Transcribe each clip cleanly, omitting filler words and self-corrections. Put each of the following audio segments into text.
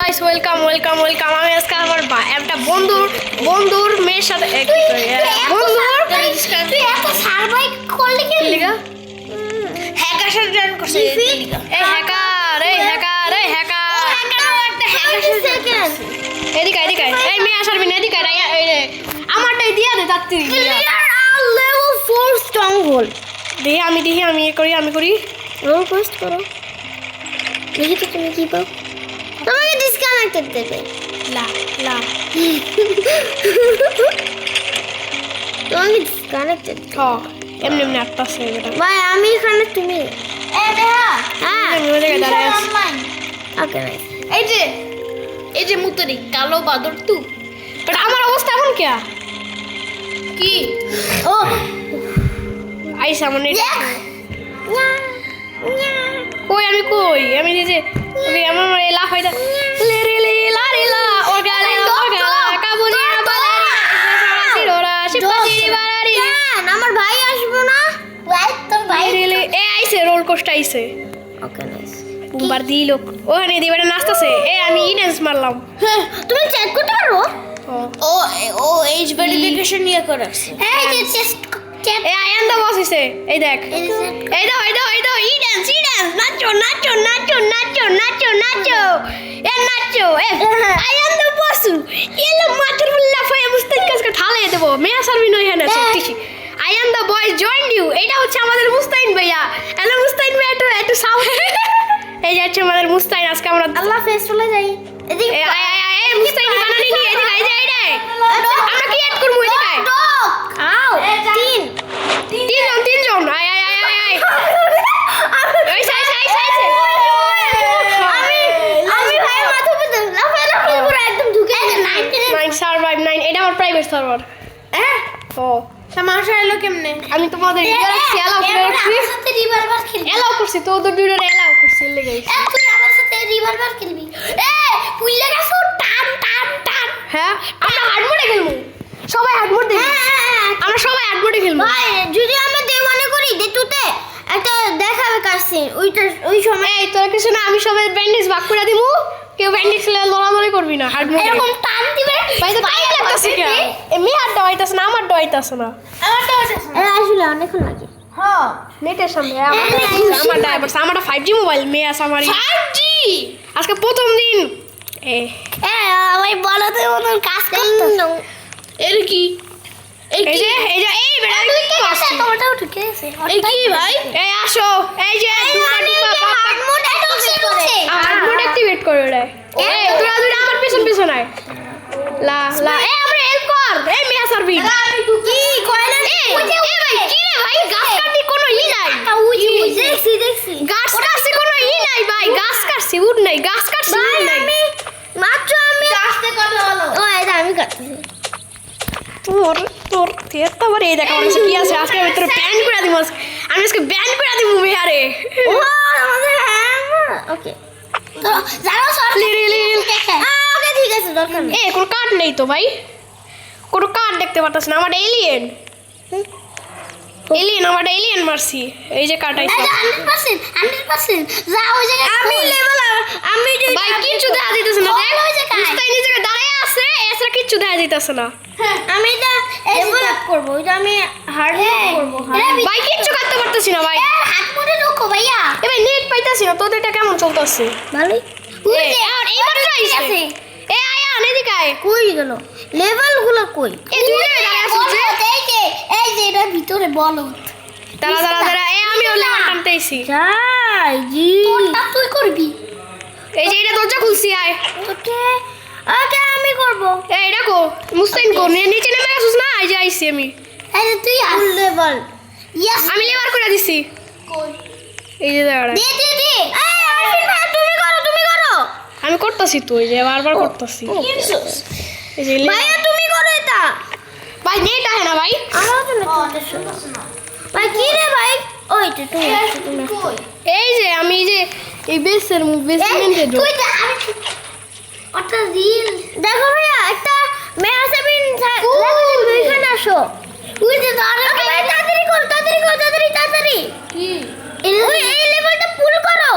Guys welcome আমি আজকে আমার একটা বন্ধুর মেয়ের সাথে বন্ধুর তুই এত সার্ভাই করলি কি লিগা হ্যাকার সাথে জয়েন করছিস এই হ্যাকার একটা হ্যাকার সাথে এদিকে এই মেয়ে আসারবি না এদিকে এই রে আমারটাই দিয়া দে তাড়াতাড়ি ক্লিয়ার আর লেভেল 4 স্ট্রং হোল দেখি আমি করি রোল পোস্ট করো দেখি তো তুমি কি পাও তোমাকে ডিসকানেক্টেড দেবে লা তোমাকে ডিসকানেক্টেড এমনি একটা আছে এটা ভাই আমি এখানে তুমি এ দেহা হ্যাঁ আমি ওই জায়গায় দাঁড়ায় আছি। ওকে নাইস এই যে মুতরি কালো বাদর তু বাট আমার অবস্থা এমন কে কি ও আইসা মানে nya কই আমি যে ওকে আমার লাফ হইতা লে লা রে লা ও গালে কাবুলি বালারি ওরা শিপাতি বালারি কেন আমার ভাই আসবো না ভাই তোর ভাই লে এ আইছে রোল কোস্টার আইছে ওকে নাইস বার দিল ওখানে দিবারে নাচতাছে আমি ইনেন্স মারলাম তুমি চেক করতে পারো ও ও এজ ভেরিফিকেশন নিয়ে করাছে এই যে চেক এ আয়ান দা বস হইছে এই দেখ এই দাও ইডেন্স নাচো এ আয়ান দা বস এলো মাথার লাফায় মুস্তাক কাজ করে ঠালে দেব মেয়া সার্ভি নই হ্যাঁ সত্যি আয়ান দা বয় জয়েন ইউ এটা হচ্ছে আমাদের মুস্তাইন ভাইয়া হ্যালো মুস্তাইন ভাই একটু সাউন্ড এই যাচ্ছে আমাদের মুস্তাইন আজকে আমরা আল্লাহ ফেস চলে যাই এদিকে এ মুস্তাইন বানানি নি এদিকে এই যে আমরা কি এড করব এদিকে আও তিনজন আয় ওই সাই আমি ভাই মাথা উপরে লাফাই পুরো একদম ঢুকে 9 সার্ভাইভ 9 এটা আমার প্রাইভেট সার্ভার হ্যাঁ ও সমস্যা এলো কেমনে আমি তোমাদের এলাও করছি সাথে রিভলভার খেলবি এলাও করছি তো ওদের দুটোরে এলাও করছি লেগে তুই আমার সাথে রিভলভার খেলবি পুইলা গেছো টান হ্যাঁ আমরা হার্ড মোডে খেলবো সবাই হার্ড মোড দেখি আমরা সবাই হার্ড মোডে খেলবো ভাই যদি আমরা দেওয়ানে করি দেতুতে একটা দেখাবে কাছে ওই সময় এই তোর কিছু না আমি সবাই ব্যান্ডেজ ভাগ করে দিমু কেউ ব্যান্ডেজ লে লড়ালড়ি করবি না হার্ড মোডে এরকম টান দিবে ভাই তো টাইম লাগতেছে কি এমনি হার্ড হইতাছে না আমার হইতাছে না আমারটা আছে আসলে অনেকক্ষণ লাগে হ্যাঁ নেটের সামনে আমার 5G মোবাইল মেয়ে আছে আমার 5G আজকে প্রথম দিন আমি বলতে মতন কাজ করতেছো এর কি এই বেড়া কি করছিস তোমারটাও ঠিক আছে এই কি ভাই এই আসো এই যে hard mode hard mode activate করে রে এই তোরা দুইটা আমার পিছন আয় লা এই আমরা হেল্প কর এই মেয়া সার্ভি কি কয়লা এই ভাই কি রে ভাই গাছ কাটি কোনো ই নাই দেখছি গাছ কাটছি কোনো ই নাই ভাই গাছ কাটছি উড নাই গাছ কাটছি উড নাই মাত্র আমি আস্তে কথা বলো ও এটা আমি কাটতেছি তোর তেরটা বার এই দেখা আমার কি আছে আজকে আমি তোর ব্যান করে দিব আমি আজকে ব্যান করে দিব মেয়ারে ও আমাদের ওকে তো জানো সর ওকে ঠিক আছে দরকার নেই কোনো কার্ড নেই তো ভাই কোনো কার্ড দেখতে পারতাছ না আমার এলিয়েন আমার এলিয়েন মারছি এই যে কার্ড আইছে 100% যা ওই জায়গায় আমি লেভেল আমি যদি ভাই কিচ্ছু দেখা দিতেছে না দেখ মুস্তাই নিজে দাঁড়ায় আছে এছাড়া কিচ্ছু দেখা দিতেছে না আমি এটা ডেভেলপ করব ওইটা আমি হার্ড করব ভাই কিচ্ছু করতে পারতেছি না ভাই হাত মুঠে ঢোকো ভাইয়া এবার নেট পাইতাছি না তোদেরটা কেমন চলতেছে ভালোই আর এইবার আইছে এ আয়া এদিকে আয় কই গেল লেভেলগুলো কই এই দুই জায়গায় দাঁড়ায় আছে এই যে এটা ভিতরে বলো দাঁড়া এ আমি ওলে টানতেছি যাই জি তোরটা তুই করবি এই যে এটা দরজা খুলছি আয় ওকে ওকে আমি করব এই দেখো মুস্তাইন কো নিচে নেমে গেছিস না এই যে আইছি আমি এই যে তুই আস লেভেল ইয়েস আমি লেবার করে দিছি কই এই যে দাঁড়া দে এই আরফিন ভাই তুমি করো আমি করতেছি তো এই যে বারবার করতেছি এই যে ভাইয়া তুমি করো এটা ভাই নেট আহে না ভাই আমারও তো ভাই কি রে ভাই ওই তো তুমি কই এই যে আমি যে এই বেসমেন্টে যাই তুই আমি ওটা রিল দেখো ভাইয়া একটা মেয়াসাবিন এখানে আসো ওই যে তাড়াতাড়ি কর তাড়াতাড়ি কি এই লেভেলটা পুরো করো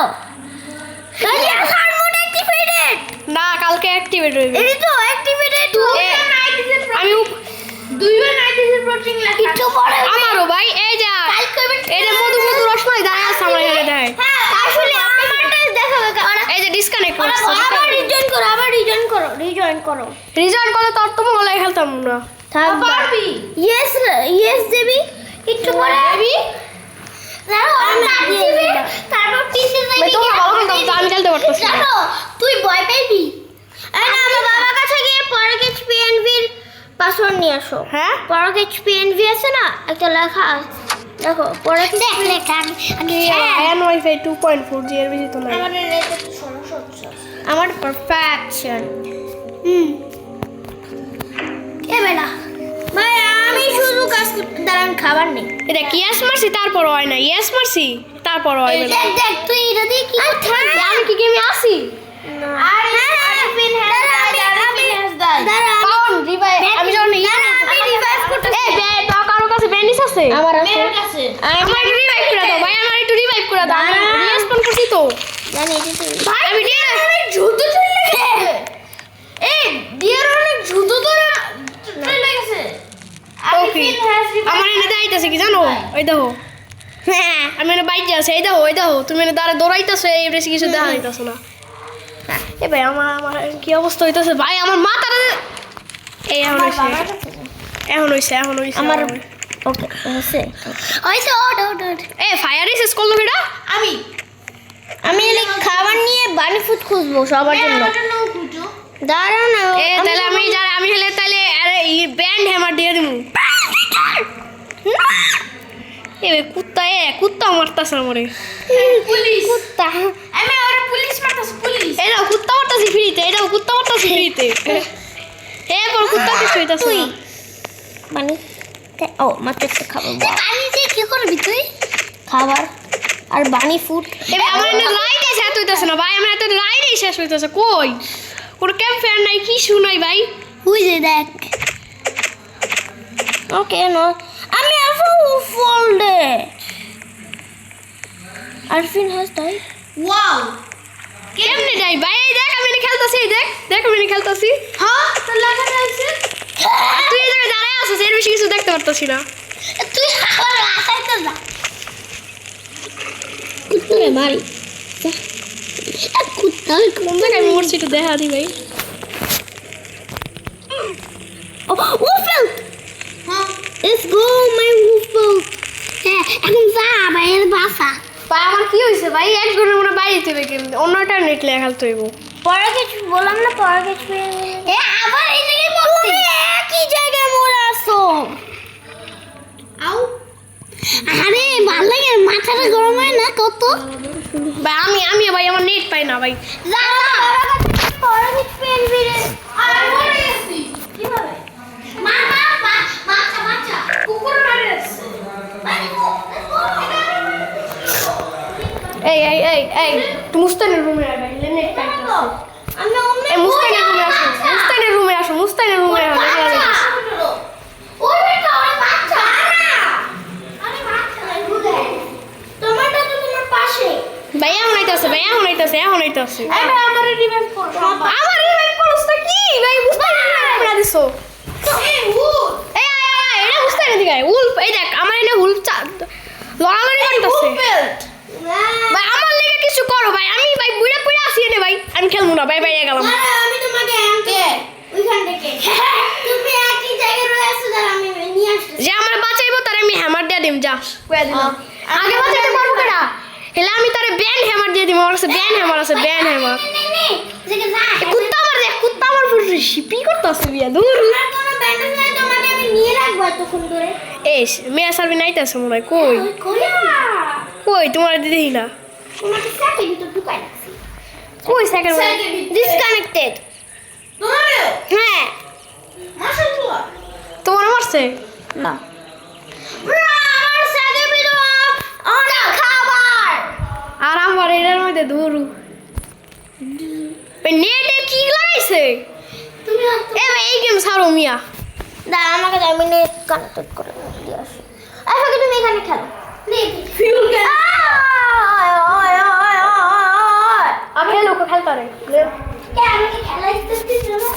ভাইয়া হার্ড মোড অ্যাক্টিভেটেড না অ্যাক্টিভেট হয়ে যাবে এই তো অ্যাক্টিভেটেড আমি দুইবার নাইট্রোজেন প্রোটিন লাগে একটু পরে আমারও ভাই এই যা এটা মধু মধু রসমালাই দাঁড়ায় আছে আমার এখানে দেয় হ্যাঁ আসলে আমারটা দেখাবে এই যে ডিসকানেক্ট করছে আবার রিজয়েন করো রিজয়েন করলে তোর তো মোবাইলে খেলতাম না পারবি ইয়েস দেবি একটু পরে দেবি তারপর পিছে ভাই যাবি তোমরা ভালো খেলতাম তো আমি খেলতে পারতাম না জানো তুই ভয় পাইবি এই না আমার বাবার কাছে গিয়ে পরকেচ পিএনভির পাসওয়ার্ড নিয়ে আসো হ্যাঁ পরকেচ পিএনভি আছে না একটা লেখা আছে দেখো পরকেচ লেখা আমি আয়ান ওয়াইফাই 2.4 জি এর বেশি তো নাই আমাদের এটা তো সমস্যা হচ্ছে আমার পারফেকশন এ বেটা ভাই আমি শুধু কাজ করতে দাঁড়ান খাবার নেই এটা কি ইয়াস মারছি তারপর হয় না ইয়াস মারছি তারপর হয় না দেখ দেখ তুই এটা দিয়ে কি করতে পারবি আমি কি গেমে আসি আমি যখন রিভাইভ করতে এই কারো কাছে ব্যান্ডেজ আছে আমার কাছে আমার একটু রিভাইভ করে দাও ভাই আমার একটু রিভাইভ করে দাও আমি রেসপন্ড করছি তো জানি এটা তো ভাই আমি অনেক যুদ্ধ চলে গেছে এই ডিয়ার অনেক যুদ্ধ ধরে চলে গেছে ওকে আমার এনে দাইতাছে কি জানো ওই দেখো হ্যাঁ আমি এনে বাইক যাচ্ছে এই দেখো তুমি এনে দাঁড়া দৌড়াইতেছো এই বেশি কিছু দেখা যাইতেছো না এ ভাই আমার কি অবস্থা হইতেছে ভাই আমার মাথাটা এই এখন হইছে আমার ওকে হইছে হইছে ওট এ ফায়ার রিসেস করলো কেডা আমি এই খাবার নিয়ে বানি ফুড খুঁজবো সবার জন্য দাঁড়াও না এ তাহলে আমি হলে তাহলে আরে এই ব্যান্ড হ্যামার দিয়ে দিমু এ কুত্তা মারতাছে আমারে পুলিশ কুত্তা আমি ওরে পুলিশ মারতাছি পুলিশ এটা কুত্তা মারতাছি ফ্রিতে এরপর কুত্তা কিছু হইতাছে তুই না মানে ও মাত্র একটা খাবার বানি দিয়ে কি করবি তুই খাবার আর বানি ফুড এবার আমার এনে লাইটে শেষ হইতাছে না ভাই আমার এত লাইটে শেষ হইতাছে কই কোন ক্যাম্প ফায়ার নাই কি শুনাই ভাই হুই যে দেখ ওকে নো আমি আফু ফোল্ডে আরফিন হাস তাই ওয়াও কেমনে যাই ভাই এই দেখ আমি এনে খেলতাছি এই দেখ আমি এনে খেলতাছি হ্যাঁ তো লাগানো আছে তুই এই জায়গায় দাঁড়ায় আছিস এর বেশি কিছু দেখতে পারতাছি না তুই আমার আশাই তো যা কুত্তারে মারি কুত্তা কোন জায়গায় আমি মরছি একটু দেখা দি ভাই উফেল হ্যাঁ লেটস গো মাই উফেল হ্যাঁ এখন যা বাইরে বাসা ভাই আমার কি হইছে ভাই এক ঘন্টার মনে বাইরে দিতে হবে কিন্তু অন্যটা নেট লেখা খেলতে হইব পরে কিছু বললাম না পরে কিছু এ আবার এই জায়গায় মরছি তুমি একই জায়গায় মরে আসো আউ আরে ভালো লাগে মাথাটা গরম হয় না কত ভাই আমি ভাই আমার নেট পাই না ভাই যা পরে কিছু পেলবি রে আর মরে গেছি কিভাবে মা বাচ্চা কুকুর মারে আছে এই তুই মুস্তানের রুমে আয় ভাই নেট পাই না আমি এই মুস্তানের রুমে আসো মুস্তানের রুমে আসো ওই বেটা ওরে বাচ্চা না আরে বাচ্চা না বুঝে তোমারটা তো তোমার পাশে ভাই এখন আইতাছে এবার আমারে রিভাইভ করো আমার রিভাইভ করছ তো কি ভাই মুস্তানের রুমে দিছো এই উড এই আয় এটা মুস্তানের দিকে আয় উল্ফ এই দেখ আমার এনে উল্ফ লড়ালড়ি করতেছে ভাই আমার লেগে কিছু করো ভাই আমি ভাই বুড়া পুড়া আসি এনে ভাই আমি খেলবো না ভাই গেলাম আমি তোমাকে আনতে ওইখান থেকে তুমি একই জায়গায় রয়ে আছো যারা আমি নিয়ে আসছি যে আমার বাঁচাইবো তার আমি হ্যামার দিয়ে দিম যা কইয়া দিলাম আগে বাঁচাইতে পারবো কেডা হেলে আমি তারে ব্যান্ড হ্যামার দিয়ে দিম আমার কাছে ব্যান্ড হ্যামার আছে ব্যান্ড হ্যামার কুত্তা আমার পুরো শিপি করতেছে বিয়া দূর আর কোনো ব্যান্ডেজ নাই তোমাকে আমি নিয়ে রাখবো এতক্ষণ ধরে এস মেয়া সার্ভি নাইতাছে মনে হয় কই তোমার দিদি না তোমাকে সাথে ভিতর ঢুকাই রাখছি কই সেকেন্ড ডিসকানেক্টেড তোমারে হ্যাঁ মাশাআল্লাহ তোমার মারছে না আমার সাথে ভিতর অনেক খাবার আর আমার এর মধ্যে ধুরু নেটে কি লাগাইছে তুমি এ ভাই এই গেম ছাড়ো মিয়া দাঁড়া আমাকে আমি নেট কানেক্টেড করে দিয়ে আসি আচ্ছা তুমি এখানে খেলো ফিউল গেল আমি লোক খেলতারে কে আমাকে খেলাইতেছিস চলো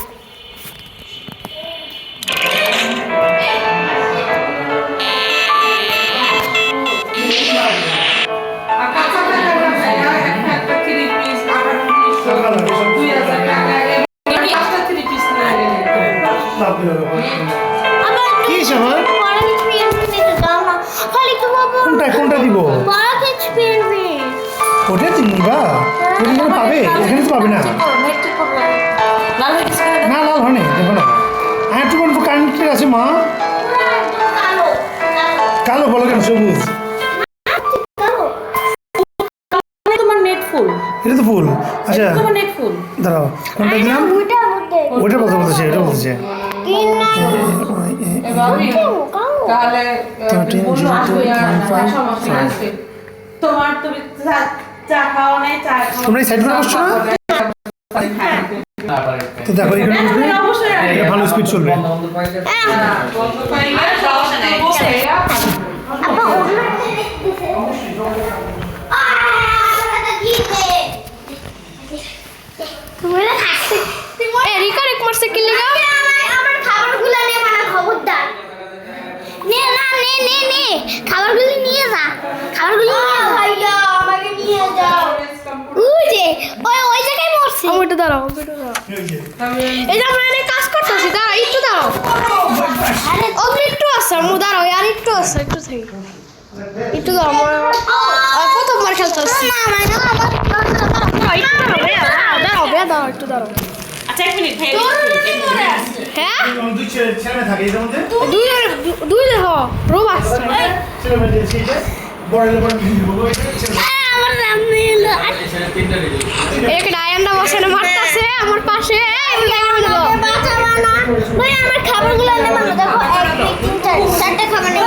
কি সবার পড়া কিছু নিতে দাও না খালি তো বাবা কোনটা দিব পড়া কিছু ওটা নিবা ওটা এখানে পাবে এখানে তো পাবে না না লাল হয়নি দেখো না আর একটু বলবো কারেন্টের আছে মা কালো কালো বলো কেন সবুজ তোমার নেট ফুল এটা তো ফুল আচ্ছা তোমার নেট ফুল দাঁড়াও কোনটা দিলাম ওইটার মধ্যে ওইটা বলতে বলতেছে এটা বলতেছে তিন নাই তাহলে 13, 0.5, তোমার তুমি চা খাও নাই চা খাও তোমরা এই সাইড করে বসছো না তো দেখো এখানে বসবে এটা ভালো স্পিড চলবে আপা ওগুলো তোমরা থাকতে এ রিকার এক মারছে কি লাগা আমার খাবারগুলো নে মানে খবরদার নে না নে নে নে খাবারগুলো নিয়ে যা খাবারগুলো নিয়ে ভাইয়া আমাকে নিয়ে যাও ওই যে ওই জায়গায় মরছে ওটা দাঁড়াও এই যে আমরা এখানে কাজ করতেছি দাঁড়াও একটু দাঁড়াও অল্প একটু আছে আমু দাঁড়াও আর একটু আছে একটু থেকে একটু দাঁড়াও আমার প্রথমবার খেলতেছি দাঁড়াও একটু দাঁড়াও আচ্ছা এক মিনিট ভাই হ্যাঁ দুই ছেলে থাকে এর মধ্যে দুই হ রোব আসছে ছেলে মেয়ে সেইটা বড় বড় আমার সামনে এলো এক ডায়ান্ডা বসে মারতাছে আমার পাশে বাঁচাবা না ভাই আমার খাবারগুলো নে মানে দেখো 1 2 3 4 চারটা খাবার নে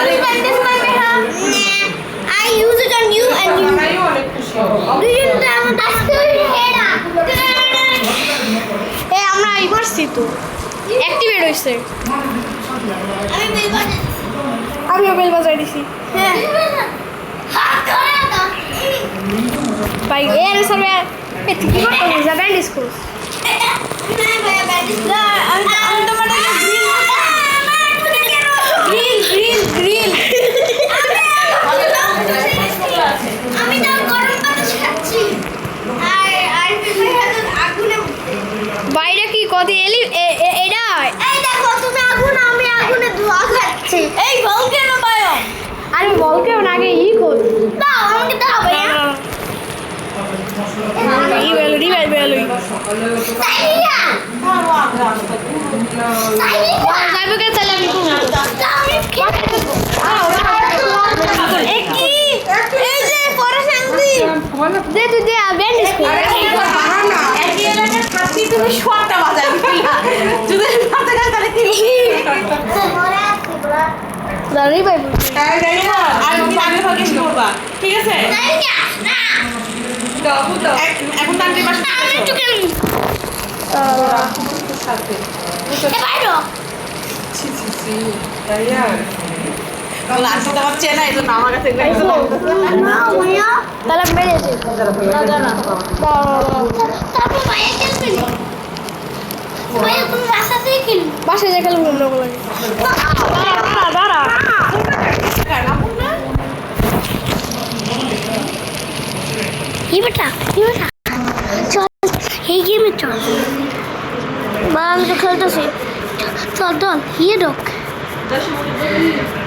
I use it on you and you অনেক খুশি হব do you understand এটা এ আমরা ইমারছি তো অ্যাক্টিভেট হইছে আমি বেল বাজাচ্ছি আমিও বেল বাজাই দিছি হ্যাঁ হাত ধরে দাও ভাই এর সবে এ ঠিক কি করতে যা ব্যান্ড স্কুল না ভাই ব্যান্ডেজ আমি তোমার গ্রিল আমি তো গরম পানি খাচ্ছি আর আগুনে বাইরে কি কদি এলি এটা এই দেখো তুমি আগুন আমি আগুনে ধোয়া খাচ্ছি এই বল কেন পায়ো আরে বলকে আগে ই কর দাও আমাকে দাও ভাইয়া ই বেল রিবেল বেল সাইয়া সাইয়া যাইবে কে তাহলে আমি এই যে পরে শান্তি দে তুই দে ব্যান্ড স্কুল একই এলাকার খাসি তুমি শোয়াটা বাজাই দিলা যদি হাতে কাটে কি মরে আসছে বলা দাঁড়ি ভাই আর ভাগে ভাগে করবা ঠিক আছে সাইয়া না দাও দাও এখন তান্ত্রিক মাস আমি একটু কেন সাথে বাইরো লাস্ট আমার চেনা এই জন্য আমার কাছে এগুলো না ভাইয়া তাহলে মেরে দে তারপর ভাইয়া খেলবে না ভাইয়া তুমি বাসাতেই খেলবে বাসে যে খেলবো আমরা বলে দাঁড়া এই বেটা চল এই গেমে চল বা আমি তো খেলতেছি চল চল ইয়ে ঢোক 10 মিনিট